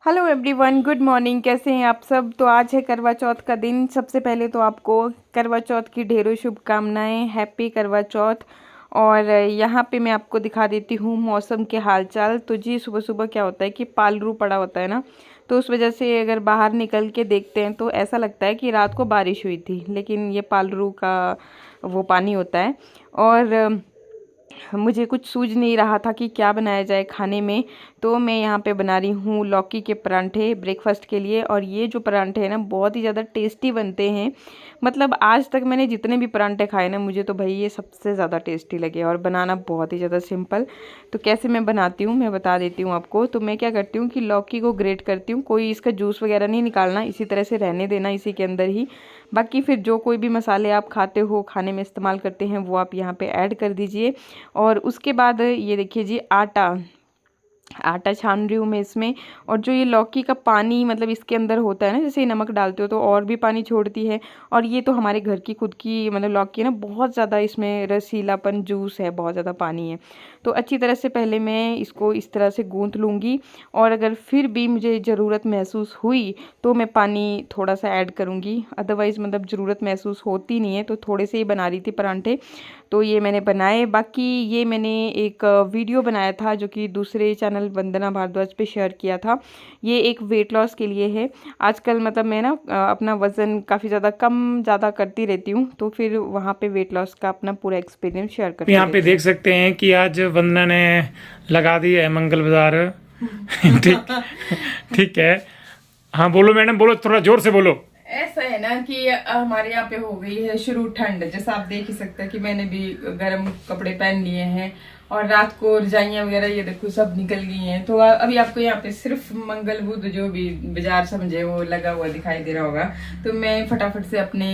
Hello everyone, good morning. कैसे हैं आप सब। तो आज है करवा चौथ का दिन। सबसे पहले तो आपको करवा चौथ की ढेरों शुभकामनाएं। हैप्पी करवा चौथ। और यहाँ पे मैं आपको दिखा देती हूँ मौसम के हालचाल। तो जी सुबह सुबह क्या होता है कि पालरू पड़ा होता है ना, तो उस वजह से अगर बाहर निकल के देखते हैं तो ऐसा लगता है कि रात को बारिश हुई थी, लेकिन ये पालरू का वो पानी होता है। और मुझे कुछ सूझ नहीं रहा था कि क्या बनाया जाए खाने में, तो मैं यहाँ पे बना रही हूँ लौकी के परांठे ब्रेकफास्ट के लिए। और ये जो परांठे हैं ना बहुत ही ज़्यादा टेस्टी बनते हैं। मतलब आज तक मैंने जितने भी परांठे खाए ना, मुझे तो भाई ये सबसे ज़्यादा टेस्टी लगे और बनाना बहुत ही ज़्यादा सिंपल। तो कैसे मैं बनाती हूँ मैं बता देती हूँ आपको। तो मैं क्या करती हूँ कि लौकी को ग्रेट करती हूँ, कोई इसका जूस वगैरह नहीं निकालना, इसी तरह से रहने देना इसी के अंदर ही। बाकी फिर जो कोई भी मसाले आप खाते हो, खाने में इस्तेमाल करते हैं, वो आप यहाँ पे ऐड कर दीजिए। और उसके बाद ये देखिए जी, आटा आटा छान रही हूँ मैं इसमें। और जो ये लौकी का पानी मतलब इसके अंदर होता है ना, जैसे नमक डालते हो तो और भी पानी छोड़ती है। और ये तो हमारे घर की खुद की मतलब लौकी है ना, बहुत ज़्यादा इसमें रसीलापन जूस है, बहुत ज़्यादा पानी है। तो अच्छी तरह से पहले मैं इसको इस तरह से गूंथ लूँगी। और अगर फिर भी मुझे ज़रूरत महसूस हुई तो मैं पानी थोड़ा सा ऐड करूँगी, अदरवाइज़ मतलब ज़रूरत महसूस होती नहीं है। तो थोड़े से ही बना रही थी परांठे, तो ये मैंने बनाए। बाकी ये मैंने एक वीडियो बनाया था जो कि दूसरे चैनल वंदना भारद्वाज पे शेयर किया था। ये एक वेट लॉस के लिए है। आजकल मतलब मैं ना अपना वज़न काफ़ी ज़्यादा कम ज़्यादा करती रहती हूँ, तो फिर वहाँ पे वेट लॉस का अपना पूरा एक्सपीरियंस शेयर करती यहाँ पे रहती देख सकते हैं कि आज वंदना ने लगा दी है मंगल बाजार। ठीक ठीक है। हाँ बोलो मैडम, बोलो, थोड़ा जोर से बोलो। ऐसा है ना कि हमारे यहाँ पे हो गई है शुरू ठंड, जैसा आप देख ही सकते हैं कि मैंने भी गर्म कपड़े पहन लिए हैं। और रात को रजाइयाँ वगैरह ये देखो सब निकल गई हैं। तो अभी आपको यहाँ पे सिर्फ मंगल बुध जो भी बाजार समझे वो लगा हुआ दिखाई दे रहा होगा। तो मैं फटाफट से अपने,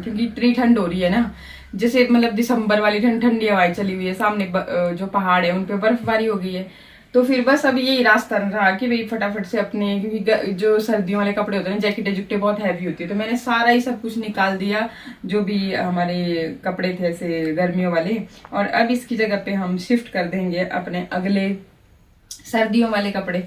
क्योंकि इतनी ठंड हो रही है ना, जैसे मतलब दिसंबर वाली ठंड, ठंडी हवाएं चली हुई है, सामने जो पहाड़ है उन पे बर्फबारी हो गई है। तो फिर बस अभी यही रास्ता रहा कि भाई फटाफट से अपने, क्योंकि जो सर्दियों वाले कपड़े होते हैं ना, जैकेटें जुकटे बहुत हैवी होती है, तो मैंने सारा ही सब कुछ निकाल दिया जो भी हमारे कपड़े थे ऐसे गर्मियों वाले। और अब इसकी जगह पे हम शिफ्ट कर देंगे अपने अगले सर्दियों वाले कपड़े।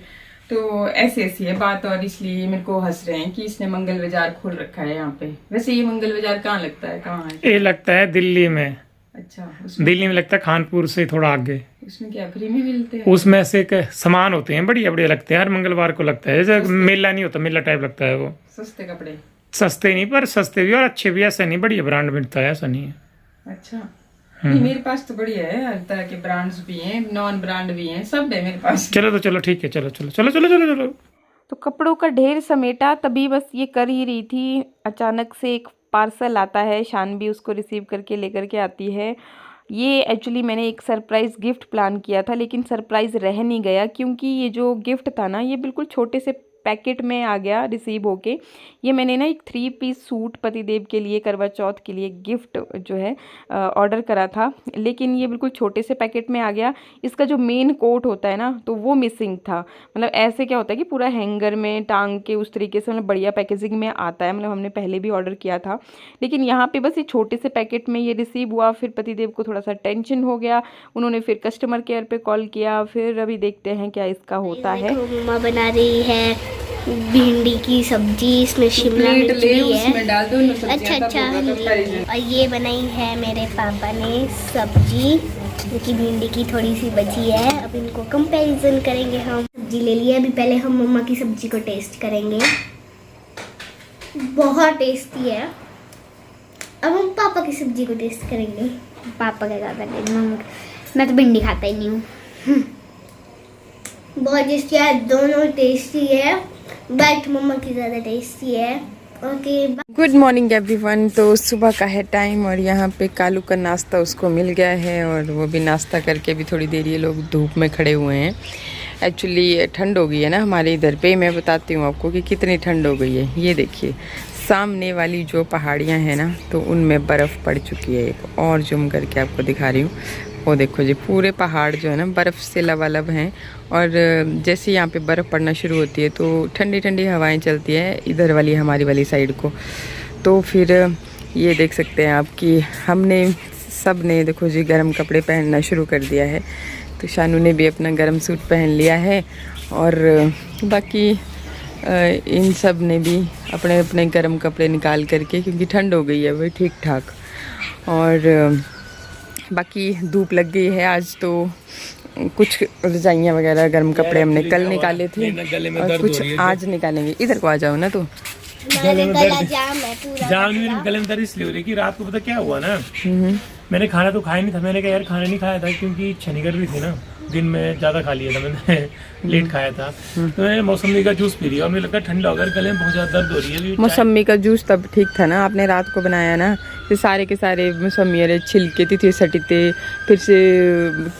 तो ऐसी ऐसी है बात, और इसलिए मेरे को हंस रहे हैं कि इसने मंगल बाजार खोल रखा है यहाँ पे। वैसे ये मंगल बाजार कहाँ लगता है, कहाँ है? ये लगता है दिल्ली में। अच्छा, दिल्ली में लगता है कानपुर से थोड़ा आगे। उसमें क्या फ्री में मिलते हैं? उसमें से एक सामान होते हैं बढ़िया बढ़िया लगते हैं, हर मंगलवार को लगता है। जैसे मेला नहीं होता, मेला टाइप लगता है वो। सस्ते कपड़े? सस्ते नहीं, पर सस्ते भी और अच्छे भी। ऐसा नहीं बढ़िया ब्रांड मिलता है, ऐसा नहीं है। अच्छा, नहीं मेरे पास तो बढ़िया है, हर तरह के ब्रांड्स भी हैं, नॉन ब्रांड भी हैं, सब है मेरे पास। चलो तो चलो, ठीक है, चलो चलो चलो चलो चलो चलो। तो कपड़ों का ढेर समेटा, तभी बस ये कर ही रही थी, अचानक से एक पार्सल आता है, शानवी उसको रिसीव करके लेकर के आती है। ये एक्चुअली मैंने एक सरप्राइज़ गिफ्ट प्लान किया था, लेकिन सरप्राइज़ रह नहीं गया, क्योंकि ये जो गिफ्ट था ना, ये बिल्कुल छोटे से पैकेट में आ गया रिसीव होके। ये मैंने ना एक 3 पीस सूट पतिदेव के लिए करवा चौथ के लिए गिफ्ट जो है ऑर्डर करा था, लेकिन ये बिल्कुल छोटे से पैकेट में आ गया। इसका जो मेन कोट होता है ना, तो वो मिसिंग था। मतलब ऐसे क्या होता है कि पूरा हैंगर में टांग के उस तरीके से मतलब बढ़िया पैकेजिंग में आता है, मतलब हमने पहले भी ऑर्डर किया था, लेकिन यहाँ पे बस ये छोटे से पैकेट में ये रिसीव हुआ। फिर पतिदेव को थोड़ा सा टेंशन हो गया, उन्होंने फिर कस्टमर केयर पे कॉल किया। फिर अभी देखते हैं क्या इसका होता है। मम्मा बना रही है भिंडी की सब्जी, इसमें शिमला मिर्च भी है। उसमें डाल दो इन अच्छा सब्जियां, अच्छा। तब होगा तो और ये बनाई है मेरे पापा ने सब्जी, क्योंकि भिंडी की थोड़ी सी बची है। अब इनको कंपैरिजन करेंगे। हम सब्जी ले लिया, अभी पहले हम मम्मा की सब्जी को टेस्ट करेंगे। बहुत टेस्टी है। अब हम पापा की सब्जी को टेस्ट करेंगे। पापा क्या खाता है, मैं तो भिंडी खाता ही नहीं हूँ। बहुत टेस्टी है, दोनों टेस्टी है, बट मम्मा की ज़्यादा टेस्टी है। Okay, good morning everyone. तो सुबह का है टाइम और यहाँ पे कालू का नाश्ता उसको मिल गया है, और वो भी नाश्ता करके भी थोड़ी देर ये लोग धूप में खड़े हुए हैं। एक्चुअली ठंड हो गई है ना हमारे इधर पे। मैं बताती हूँ आपको कि कितनी ठंड हो गई है। ये देखिए सामने वाली जो पहाड़ियाँ हैं ना, तो उनमें बर्फ़ पड़ चुकी है। एक और जूम करके आपको दिखा रही हूँ, वो देखो जी, पूरे पहाड़ जो है ना बर्फ़ से लबालब हैं। और जैसे यहाँ पे बर्फ़ पड़ना शुरू होती है तो ठंडी ठंडी हवाएं चलती है इधर वाली हमारी वाली साइड को। तो फिर ये देख सकते हैं आप कि हमने सब ने देखो जी गर्म कपड़े पहनना शुरू कर दिया है। तो शानू ने भी अपना गर्म सूट पहन लिया है, और बाकी इन सब ने भी अपने अपने गर्म कपड़े निकाल करके, क्योंकि ठंड हो गई है भाई ठीक ठाक। और बाकी धूप लग गई है आज, तो कुछ रजाइयाँ वगैरह गर्म कपड़े हमने कल निकाले थे और कुछ आज निकालेंगे। इधर को आ जाओ ना, तो गले में दर्द जाम है पूरा। गले में दर्द इसलिए हो रही कि रात को पता क्या हुआ ना, मैंने खाना तो खाया नहीं था। मैंने कहा यार खाना नहीं खाया था क्योंकि इच्छा नहीं कर रही थी ना, दिन में ज़्यादा खा लिया था मैंने लेट खाया था। तो मैंने मौसमी का जूस पी लिया और मुझे लगता है ठंडा होकर गले में बहुत ज़्यादा दर्द हो रही है। मौसमी का जूस तब ठीक था ना, आपने रात को बनाया ना, फिर सारे के सारे मौसमी वाले छिलके थे सटीते, फिर से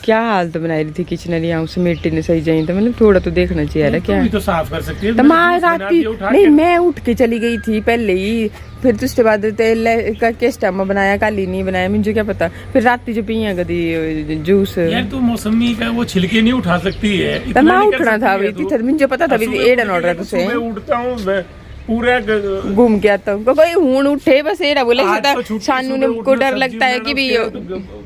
क्या हालत बनाई रही थी किचनरी, यहाँ समेटे ने सही जाई था। मतलब थोड़ा तो देखना चाहिए क्या तो साफ कर सकती है। रात नहीं, मैं उठ के चली गई थी पहले ही, फिर तो उसके बाद तेल का किस टाइम बनाया, काली नहीं बनाया, मुझे क्या पता। फिर रात जो पी है कभी जूस यार, तू मौसमी का वो छिलके नहीं उठा सकती है। मैं उठना था मुझे पता था एडन ऑर्डर तुझे उठता हूँ पूरा घूम के आता हूँ। कोई हूं उठे बस एड़ा बोले सानू ने को डर लगता है कि भी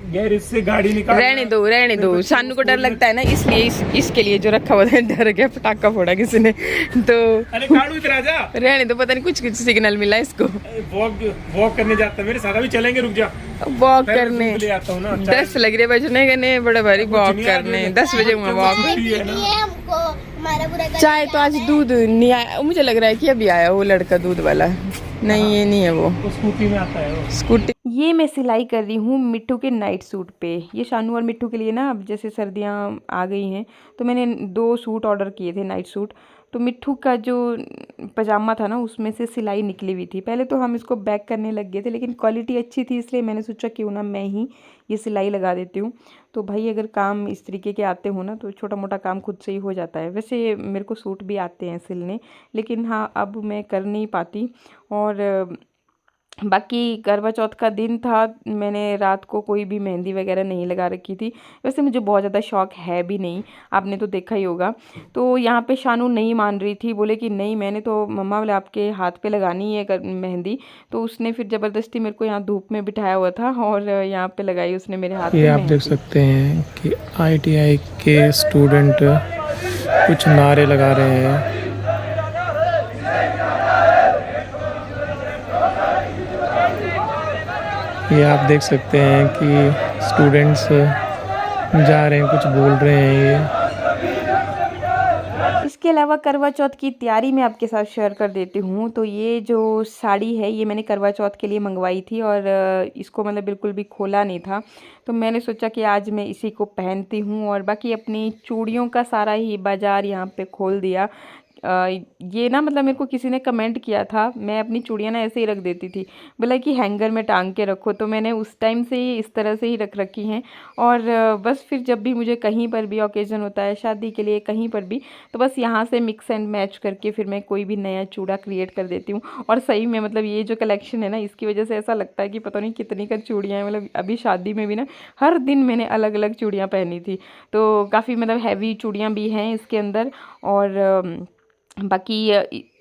गैरेज से गाड़ी निकाल, रहने दो सानू को डर लगता है ना, इसलिए इसके लिए जो रखा हुआ था, डर गया पटाखा फोड़ा किसी ने तो। अरे काड़ू इधर आ जा, रहने दो, पता नहीं कुछ सिग्नल मिला इसको। वॉक करने जाता है, मेरे साथ भी चलेंगे, रुक जा। वॉक करने 10 लग रहे बजने गने, बड़े भारी वॉक करने 10 बजे वॉक। चाय तो आज दूध नहीं आया, मुझे लग रहा है कि अभी आया वो लड़का दूध वाला। नहीं ये नहीं है वो स्कूटी में आता है वो। स्कूटी। ये मैं सिलाई कर रही हूँ मिट्टू के नाइट सूट पे। ये शानू और मिट्टू के लिए ना, अब जैसे सर्दियाँ आ गई हैं तो मैंने 2 सूट ऑर्डर किए थे नाइट सूट। तो मिट्टू का जो पजामा था ना, उसमें से सिलाई निकली हुई थी। पहले तो हम इसको बैक करने लग गए थे, लेकिन क्वालिटी अच्छी थी इसलिए मैंने सोचा क्यों ना मैं ही ये सिलाई लगा देती हूँ। तो भाई अगर काम इस तरीके के आते हो ना, तो छोटा मोटा काम खुद से ही हो जाता है। वैसे मेरे को सूट भी आते हैं सिलने, लेकिन हाँ अब मैं कर नहीं पाती। और बाकी करवा चौथ का दिन था, मैंने रात को कोई भी मेहंदी वगैरह नहीं लगा रखी थी। वैसे मुझे बहुत ज़्यादा शौक है भी नहीं, आपने तो देखा ही होगा। तो यहाँ पे शानू नहीं मान रही थी, बोले कि नहीं मैंने तो मम्मा बोले आपके हाथ पे लगानी है मेहंदी। तो उसने फिर ज़बरदस्ती मेरे को यहाँ धूप में बिठाया हुआ था और यहाँ पे लगाई उसने मेरे हाथ पे। ये आप देख सकते हैं कि ITI के स्टूडेंट कुछ नारे लगा रहे हैं। ये आप देख सकते हैं कि स्टूडेंट्स जा रहे हैं, कुछ बोल रहे हैं ये। इसके अलावा करवा चौथ की तैयारी मैं आपके साथ शेयर कर देती हूँ। तो ये जो साड़ी है ये मैंने करवा चौथ के लिए मंगवाई थी और इसको मतलब बिल्कुल भी खोला नहीं था, तो मैंने सोचा कि आज मैं इसी को पहनती हूँ। और बाकी अपनी चूड़ियों का सारा ही बाज़ार यहाँ पे खोल दिया। ये ना मतलब मेरे को किसी ने कमेंट किया था, मैं अपनी चूड़ियाँ ना ऐसे ही रख देती थी, बोला कि हैंगर में टांग के रखो। तो मैंने उस टाइम से ही इस तरह से ही रख रखी हैं। और बस फिर जब भी मुझे कहीं पर भी ओकेज़न होता है, शादी के लिए कहीं पर भी, तो बस यहाँ से मिक्स एंड मैच करके फिर मैं कोई भी नया चूड़ा क्रिएट कर देती हूँ। और सही में मतलब ये जो कलेक्शन है ना, इसकी वजह से ऐसा लगता है कि पता नहीं कितनी का चूड़ियाँ हैं। मतलब अभी शादी में भी ना हर दिन मैंने अलग अलग चूड़ियाँ पहनी थी, तो काफ़ी मतलब हैवी चूड़ियाँ भी हैं इसके अंदर। और बाकी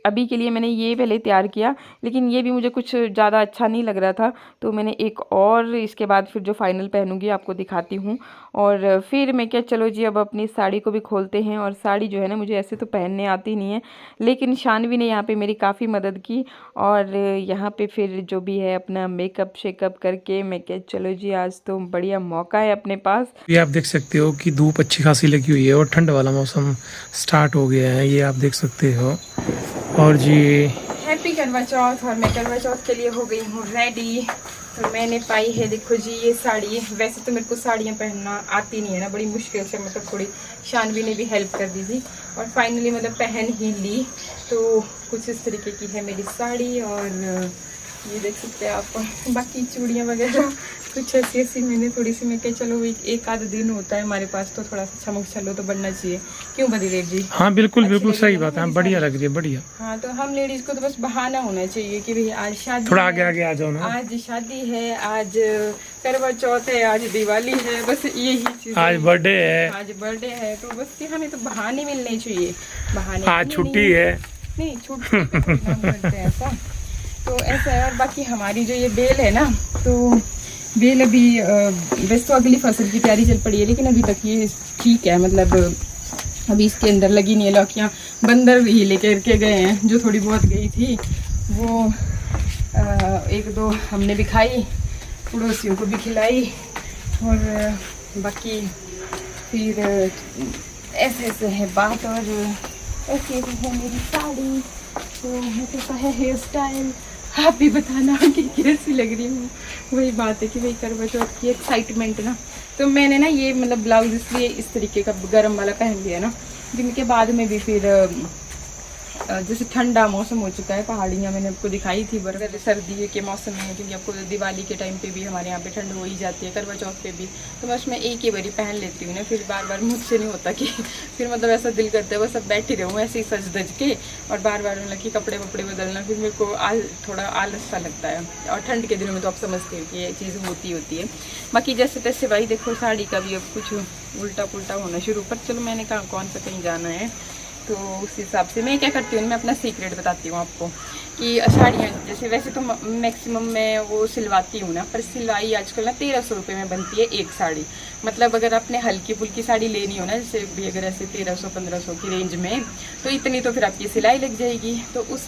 अभी के लिए मैंने ये पहले तैयार किया, लेकिन ये भी मुझे कुछ ज़्यादा अच्छा नहीं लग रहा था, तो मैंने एक और इसके बाद फिर जो फाइनल पहनूंगी आपको दिखाती हूँ। और फिर मैं क्या, चलो जी अब अपनी साड़ी को भी खोलते हैं। और साड़ी जो है ना, मुझे ऐसे तो पहनने आती नहीं है, लेकिन शानवी ने यहाँ पे मेरी काफ़ी मदद की। और यहाँ पे फिर जो भी है अपना मेकअप शेकअप करके मैं क्या, चलो जी आज तो बढ़िया मौका है अपने पास। ये आप देख सकते हो कि धूप अच्छी खासी लगी हुई है और ठंड वाला मौसम स्टार्ट हो गया है, ये आप देख सकते हो। और जी हैप्पी करवा चौथ। और मैं करवा चौथ के लिए हो गई हूँ रेडी। तो मैंने पाई है, देखो जी ये साड़ी। वैसे तो मेरे को साड़ियाँ पहनना आती नहीं है ना, बड़ी मुश्किल से, मतलब थोड़ी शानवी ने भी हेल्प कर दी थी और फाइनली मतलब पहन ही ली। तो कुछ इस तरीके की है मेरी साड़ी और ये देख सकते हैं आप। बाकी चूड़ियाँ वगैरह कुछ ऐसी ऐसी मैंने थोड़ी सी, मैं क्या चलो एक आध दिन होता है हमारे पास, तो थोड़ा सा चमक चलो तो बनना चाहिए, क्यों बदी देव जी? हाँ बिल्कुल बिल्कुल सही बात है, बढ़िया लग रही है, बढ़िया। हाँ तो हम लेडीज को तो बस बहाना होना चाहिए कि भाई आज शादी, थोड़ा आगे आगे आ जाओ ना, आज शादी है, आज करवा चौथ है, आज दिवाली है, बस यही चीज, आज बर्थडे है, आज बर्थडे है। तो बस हमें तो बहाने मिलने चाहिए, बहाने आज छुट्टी है, नहीं छुट्टी ऐसा तो ऐसा है। और बाकी हमारी जो ये बेल है ना, तो बेल अभी वैसे तो अगली फसल की तैयारी चल पड़ी है, लेकिन अभी तक ये ठीक है, मतलब अभी इसके अंदर लगी नहीं है लौकियाँ, बंदर ही लेकर के गए हैं। जो थोड़ी बहुत गई थी वो एक दो हमने भी खाई, पड़ोसियों को भी खिलाई, और बाकी फिर ऐसे ऐसे है बात। और ऐसे है मेरी साड़ी, तो ऐसा है हेयर स्टाइल। आप भी बताना कि कैसी लग रही हूँ। वही बात है कि भाई करवा चौथ की एक्साइटमेंट ना। तो मैंने ना ये मतलब ब्लाउज इसलिए इस तरीके का गरम वाला पहन लिया ना, जिनके बाद में भी फिर जैसे ठंडा मौसम हो चुका है, पहाड़ियाँ मैंने आपको दिखाई थी बरगद सर्दी के मौसम में, क्योंकि आपको दिवाली के टाइम पे भी हमारे यहाँ पे ठंड हो ही जाती है, करवा चौथ पे भी। तो मैं उसमें एक ही बारी पहन लेती हूँ ना, फिर बार बार मुझसे नहीं होता कि फिर मतलब ऐसा दिल करता है बस अब बैठी रहूँ ऐसे ही सज धज के, और बार बार मतलब कि कपड़े वपड़े बदलना, फिर मेरे को थोड़ा आलस सा लगता है। और ठंड के दिनों में तो आप समझते हो कि ये चीज़ होती है। बाकी जैसे तैसे भाई देखो साड़ी का भी अब कुछ उल्टा पुल्टा होना शुरू, पर चलो मैंने कहा कौन सा कहीं जाना है, तो उस हिसाब से मैं क्या करती हूँ, मैं अपना सीक्रेट बताती हूँ आपको कि साड़ियाँ जैसे वैसे तो मैक्सिमम मैं वो सिलवाती हूँ ना, पर सिलवाई आजकल ना 1300 रुपये में बनती है एक साड़ी। मतलब अगर आपने हल्की फुल्की साड़ी लेनी हो ना, जैसे भी अगर ऐसे 1300-1500 की रेंज में, तो इतनी तो फिर आपकी सिलाई लग जाएगी। तो उस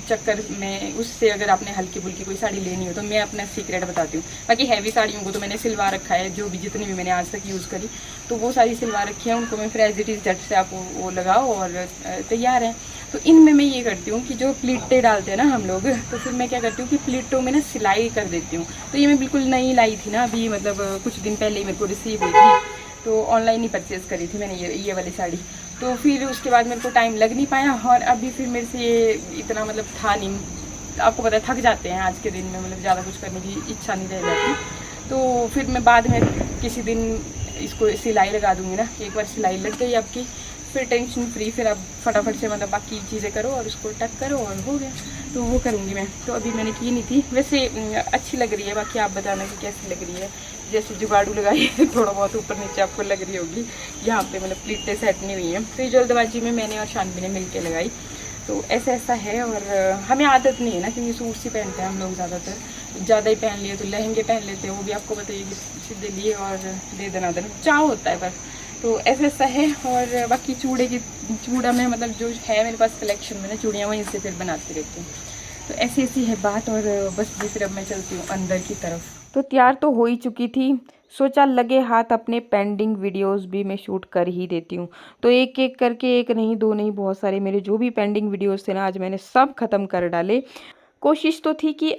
चक्कर में उससे अगर आपने हल्की फुल्की कोई साड़ी लेनी हो तो मैं अपना सीक्रेट बताती हूँ। बाकी हैवी साड़ियों को तो मैंने सिलवा रखा है, जो भी जितनी भी मैंने आज तक यूज़ करी तो वो सारी सिलवा रखी है, उनको मैं फिर एज इट इज़ झट से आप वो लगाओ और तैयार है। तो इनमें मैं ये करती हूँ कि जो प्लीटें डालते हैं ना हम लोग, तो फिर मैं क्या करती हूँ कि प्लीटों में ना सिलाई कर देती हूँ। तो ये मैं बिल्कुल नई लाई थी ना, अभी मतलब कुछ दिन पहले ही मेरे को रिसीव हुई थी, तो ऑनलाइन ही परचेज़ करी थी मैंने ये वाली साड़ी। तो फिर उसके बाद मेरे को टाइम लग नहीं पाया, और अभी फिर मेरे से ये इतना मतलब था नहीं, आपको पता है थक जाते हैं आज के दिन में, मतलब ज़्यादा कुछ करने की इच्छा नहीं रह जाती। तो फिर मैं बाद में किसी दिन इसको सिलाई लगा दूँगी ना, एक बार सिलाई लग गई आपकी फिर टेंशन फ्री, फिर आप फटाफट से मतलब बाकी चीज़ें करो और उसको टक करो और हो गया। तो वो करूँगी मैं। तो अभी मैंने की नहीं थी, वैसे अच्छी लग रही है, बाकी आप बताना कि कैसी लग रही है। जैसे जुगाड़ू लगाई है थोड़ा बहुत ऊपर नीचे आपको लग रही होगी, यहाँ पे मतलब प्लीटें सेट नहीं हुई हैं, तो ये जल्दबाजी में मैंने और शानवी ने मिल के लगाई। तो ऐसा है, और हमें आदत नहीं है ना, क्योंकि सूट सी पहनते हैं हम लोग ज़्यादातर, ज़्यादा ही पहन लिए तो लहंगे पहन लेते हैं, वो भी आपको बताइए कि सीधे लिए और दे दनादन चाव होता है बस। तो ऐसा है। और बाकी चूड़ा में मतलब जो है मेरे पास कलेक्शन में ना चूड़ियाँ, वहीं से फिर बनाती रहती हूँ। तो ऐसी है बात। और बस जी फिर अब मैं चलती हूँ अंदर की तरफ। तो तैयार तो हो ही चुकी थी, सोचा लगे हाथ अपने पेंडिंग वीडियोस भी मैं शूट कर ही देती हूँ। तो एक एक करके, एक नहीं दो नहीं, बहुत सारे मेरे जो भी पेंडिंग वीडियोस थे ना आज मैंने सब ख़त्म कर डाले। कोशिश तो थी कि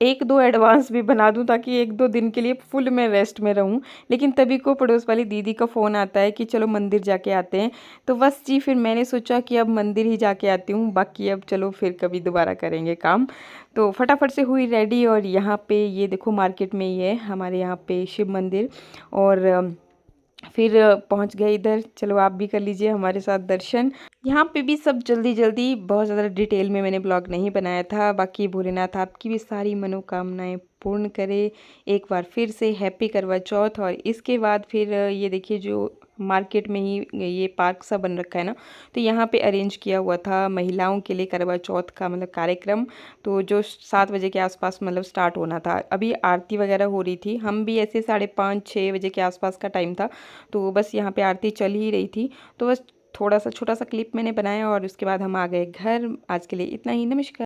एक दो एडवांस भी बना दूं ताकि एक दो दिन के लिए फुल मैं रेस्ट में रहूं, लेकिन तभी को पड़ोस वाली दीदी का फ़ोन आता है कि चलो मंदिर जाके आते हैं। तो बस जी फिर मैंने सोचा कि अब मंदिर ही जाके आती हूँ, बाकी अब चलो फिर कभी दोबारा करेंगे काम। तो फटाफट से हुई रेडी, और यहाँ पे ये देखो मार्केट में ही है हमारे यहाँ पे शिव मंदिर, और फिर पहुंच गए इधर। चलो आप भी कर लीजिए हमारे साथ दर्शन। यहाँ पे भी सब जल्दी जल्दी, बहुत ज़्यादा डिटेल में मैंने ब्लॉग नहीं बनाया था। बाकी भोलेनाथ आपकी भी सारी मनोकामनाएं पूर्ण करे। एक बार फिर से हैप्पी करवा चौथ। और इसके बाद फिर ये देखिए जो मार्केट में ही ये पार्क सा बन रखा है ना, तो यहाँ पे अरेंज किया हुआ था महिलाओं के लिए करवा चौथ का मतलब कार्यक्रम। तो जो 7 बजे के आसपास मतलब स्टार्ट होना था, अभी आरती वगैरह हो रही थी, हम भी ऐसे 5:30-6 बजे के आसपास का टाइम था, तो बस यहाँ पे आरती चल ही रही थी। तो बस थोड़ा सा छोटा सा क्लिप मैंने बनाया और उसके बाद हम आ गए घर। आज के लिए इतना ही, नमस्कार।